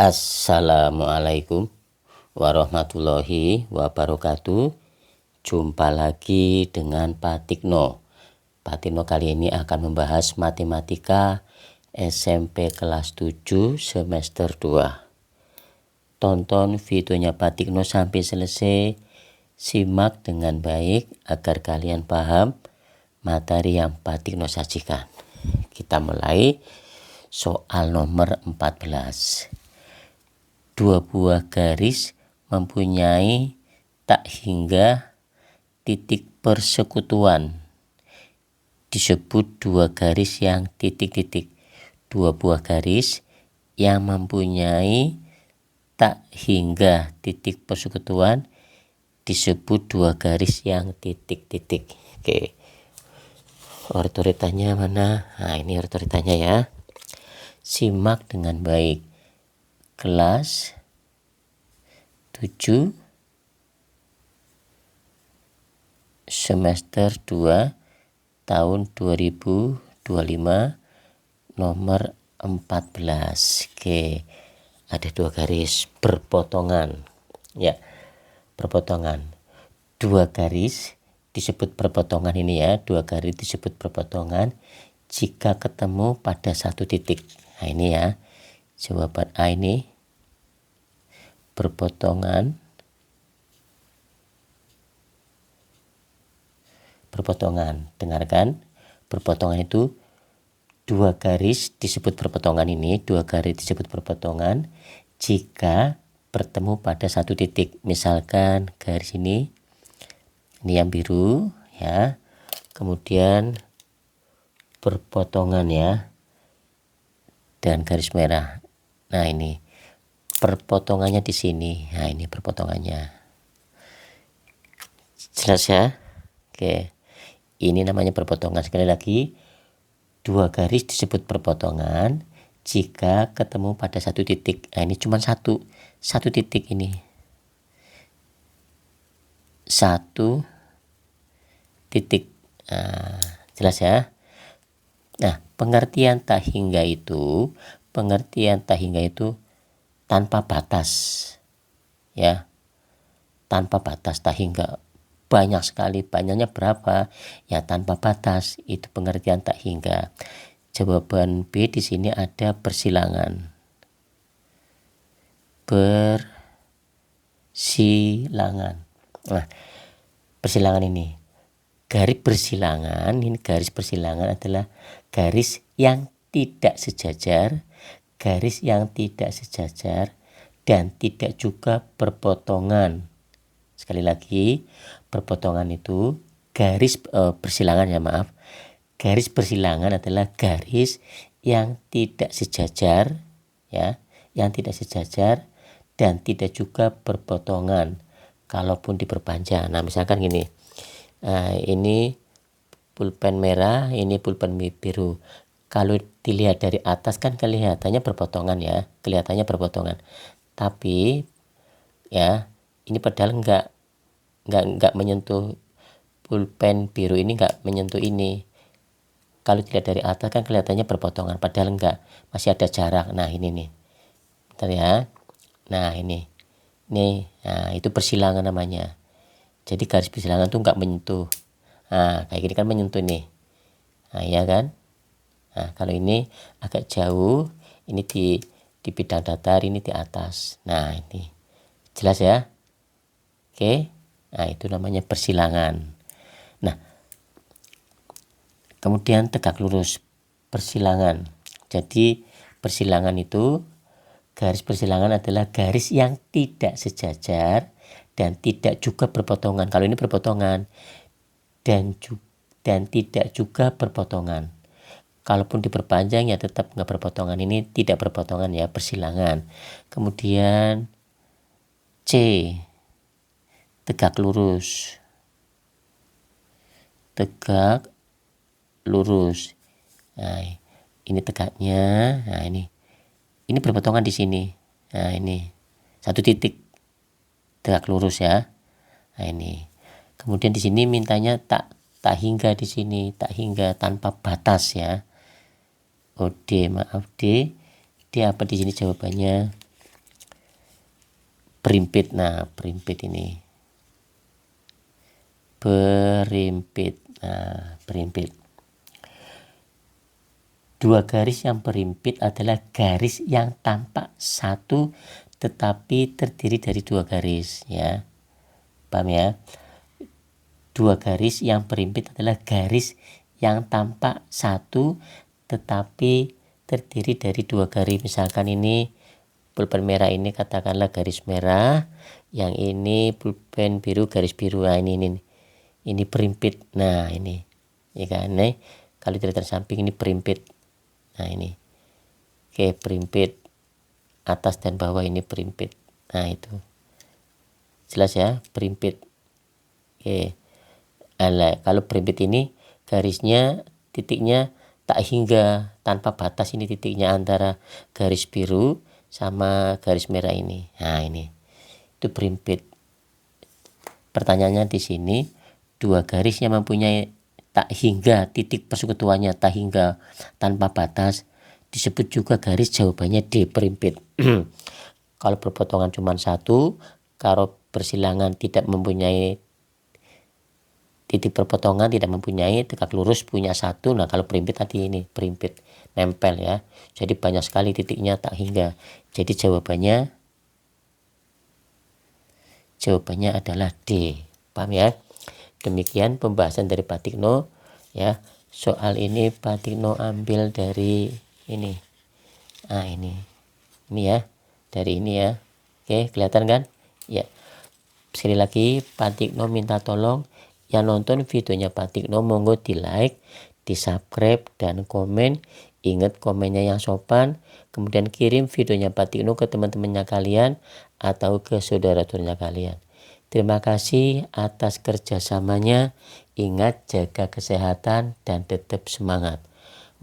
Assalamualaikum warahmatullahi wabarakatuh. Jumpa lagi dengan Pak Tikno. Pak Tikno kali ini akan membahas matematika SMP kelas 7 semester 2. Tonton videonya Pak Tikno sampai selesai. Simak dengan baik agar kalian paham materi yang Pak Tikno sajikan. Kita mulai soal nomor 14. Dua buah garis mempunyai tak hingga titik persekutuan. Disebut dua garis yang titik-titik. Dua buah garis yang mempunyai tak hingga titik persekutuan disebut dua garis yang titik-titik. Oke. Otoritasnya mana? Nah, ini otoritasnya ya. Simak dengan baik. Kelas 7 semester 2 tahun 2025 nomor 14. Oke. Ada dua garis berpotongan. Ya, berpotongan. Dua garis disebut berpotongan ini ya. Dua garis disebut berpotongan jika ketemu pada satu titik. Nah, ini ya. Jawaban A ini berpotongan dengarkan, berpotongan itu dua garis disebut berpotongan ini, dua garis disebut berpotongan jika bertemu pada satu titik. Misalkan garis ini yang biru ya, kemudian berpotongan ya dan garis merah. Nah, ini perpotongannya di sini. Nah, ini perpotongannya. Jelas ya? Oke. Ini namanya perpotongan. Sekali lagi, dua garis disebut perpotongan jika ketemu pada satu titik. Nah, ini cuma satu titik ini. Satu titik. Nah, jelas ya? Nah, pengertian tak hingga itu tanpa batas ya, tanpa batas. Tak hingga banyak sekali, banyaknya berapa ya, tanpa batas. Itu pengertian tak hingga. Jawaban B di sini ada persilangan. Nah, persilangan ini garis persilangan adalah garis yang tidak sejajar, dan tidak juga berpotongan. Sekali lagi, berpotongan itu garis persilangan adalah garis yang tidak sejajar ya, dan tidak juga berpotongan. Kalaupun diperpanjang. Nah, misalkan gini. Ini pulpen merah, ini pulpen biru. Kalau dilihat dari atas kan kelihatannya berpotongan ya, Tapi ya, ini padahal enggak menyentuh pulpen biru ini, enggak menyentuh ini. Kalau dilihat dari atas kan kelihatannya berpotongan, padahal enggak, masih ada jarak. Nah, ini nih. Bentar ya. Nah, ini. Nah, itu persilangan namanya. Jadi garis persilangan tuh enggak menyentuh. Nah, kayak gini kan menyentuh nih. Nah, ya kan? Nah, kalau ini agak jauh, ini di bidang datar, ini di atas. Nah, ini jelas ya? Oke. Nah, itu namanya persilangan. Nah, kemudian tegak lurus persilangan. Jadi persilangan itu, garis persilangan adalah garis yang tidak sejajar dan tidak juga berpotongan. Kalau ini berpotongan dan tidak juga berpotongan. Kalaupun diperpanjang ya tetap nggak berpotongan. Ini tidak berpotongan ya, persilangan. Kemudian C, tegak lurus. Nah, ini tegaknya. Nah, ini berpotongan di sini. Nah, ini satu titik tegak lurus ya. Nah, ini. Kemudian di sini mintanya tak hingga di sini, tak hingga tanpa batas ya. D apa di sini jawabannya? Berimpit. Nah, berimpit ini. Berimpit. Nah, berimpit. Dua garis yang berimpit adalah garis yang tampak satu tetapi terdiri dari dua garis, ya. Paham ya? Dua garis yang berimpit adalah garis yang tampak satu tetapi terdiri dari dua garis. Misalkan ini pulpen merah, ini katakanlah garis merah, yang ini pulpen biru garis biru. Nah, ini berimpit. Nah, ini ya kan, nih kalau dilihat dari samping ini berimpit. Nah, ini oke, berimpit atas dan bawah, ini berimpit. Nah, itu jelas ya, berimpit. Oke. Nah, kalau berimpit ini garisnya, titiknya tak hingga, tanpa batas, ini titiknya antara garis biru sama garis merah ini. Nah, ini itu berimpit. Pertanyaannya di sini, dua garis yang mempunyai tak hingga, titik persekutuannya tak hingga tanpa batas, disebut juga garis. Jawabannya D, berimpit. Kalau berpotongan cuma satu, kalau bersilangan tidak mempunyai titik perpotongan, tidak mempunyai, tegak lurus punya satu. Nah, kalau berimpit tadi ini berimpit, nempel ya. Jadi banyak sekali titiknya tak hingga. Jadi jawabannya adalah D. Paham ya? Demikian pembahasan dari Pak Tikno ya. Soal ini Pak Tikno ambil dari ini. Nah, ini ya, dari ini ya. Oke, kelihatan kan? Ya. Sekali lagi Pak Tikno minta tolong yang nonton videonya Pak Tikno monggo di like, di subscribe, dan komen. Ingat komennya yang sopan. Kemudian kirim videonya Pak Tikno ke teman-temannya kalian atau ke saudara-saudaranya kalian. Terima kasih atas kerjasamanya. Ingat jaga kesehatan dan tetap semangat.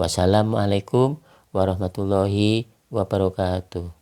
Wassalamualaikum warahmatullahi wabarakatuh.